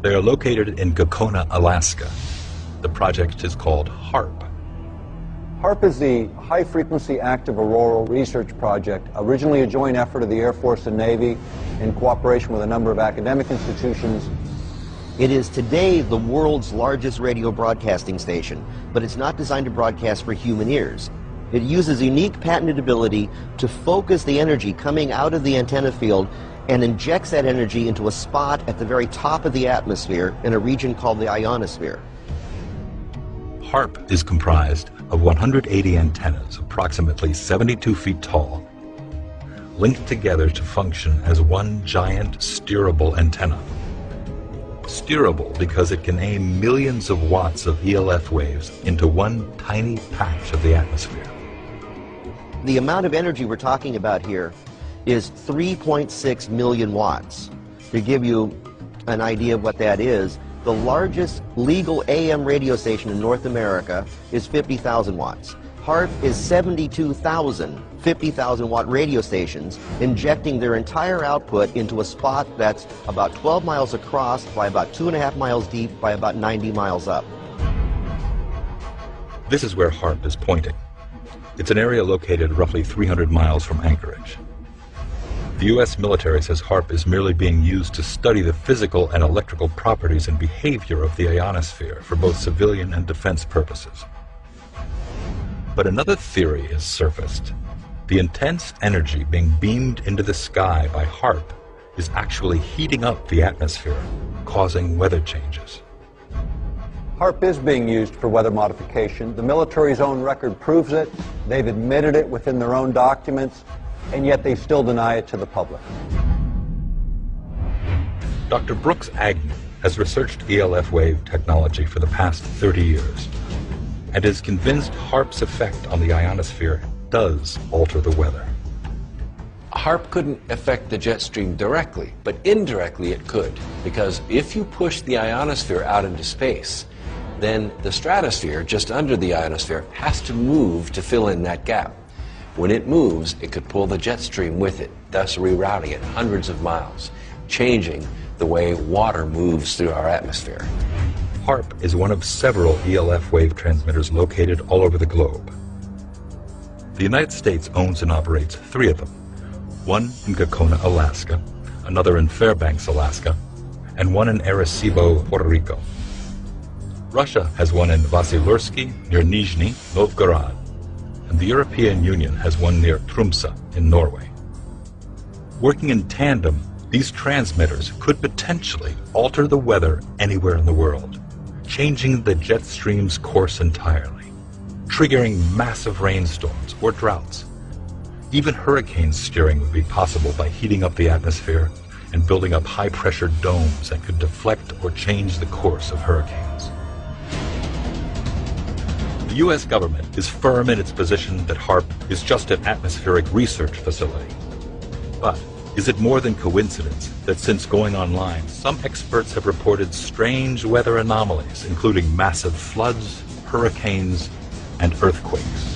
They are located in Gakona, Alaska. The project is called HARP. HARP is the High Frequency Active Auroral Research Project, originally a joint effort of the Air Force and Navy in cooperation with a number of academic institutions. It is today the world's largest radio broadcasting station, but it's not designed to broadcast for human ears. It uses unique patented ability to focus the energy coming out of the antenna field and injects that energy into a spot at the very top of the atmosphere in a region called the ionosphere. HARP is comprised of 180 antennas, approximately 72 feet tall, linked together to function as one giant steerable antenna. Steerable because it can aim millions of watts of ELF waves into one tiny patch of the atmosphere. The amount of energy we're talking about here is 3.6 million watts. To give you an idea of what that is, the largest legal AM radio station in North America is 50,000 watts. HARP is 72,000 50,000 watt radio stations injecting their entire output into a spot that's about 12 miles across by about 2.5 miles deep by about 90 miles up. This is where HARP is pointing. It's an area located roughly 300 miles from Anchorage. The U.S. military says HARP is merely being used to study the physical and electrical properties and behavior of the ionosphere for both civilian and defense purposes. But another theory has surfaced. The intense energy being beamed into the sky by HARP is actually heating up the atmosphere, causing weather changes. HARP is being used for weather modification. The military's own record proves it. They've admitted it within their own documents, and yet they still deny it to the public. Dr. Brooks Agnew has researched ELF wave technology for the past 30 years and is convinced HARP's effect on the ionosphere does alter the weather. HARP couldn't affect the jet stream directly, but indirectly it could, because if you push the ionosphere out into space, then the stratosphere just under the ionosphere has to move to fill in that gap. When it moves, it could pull the jet stream with it, thus rerouting it hundreds of miles, changing the way water moves through our atmosphere. HARP is one of several ELF wave transmitters located all over the globe. The United States owns and operates 3 of them, one in Gakona, Alaska, another in Fairbanks, Alaska, and one in Arecibo, Puerto Rico. Russia has one in Vasilursky near Nizhny Novgorod, and the European Union has one near Tromsø in Norway. Working in tandem, these transmitters could potentially alter the weather anywhere in the world, changing the jet stream's course entirely, triggering massive rainstorms or droughts. Even hurricane steering would be possible by heating up the atmosphere and building up high-pressure domes that could deflect or change the course of hurricanes. The U.S. government is firm in its position that HARP is just an atmospheric research facility. But is it more than coincidence that since going online, some experts have reported strange weather anomalies, including massive floods, hurricanes, and earthquakes?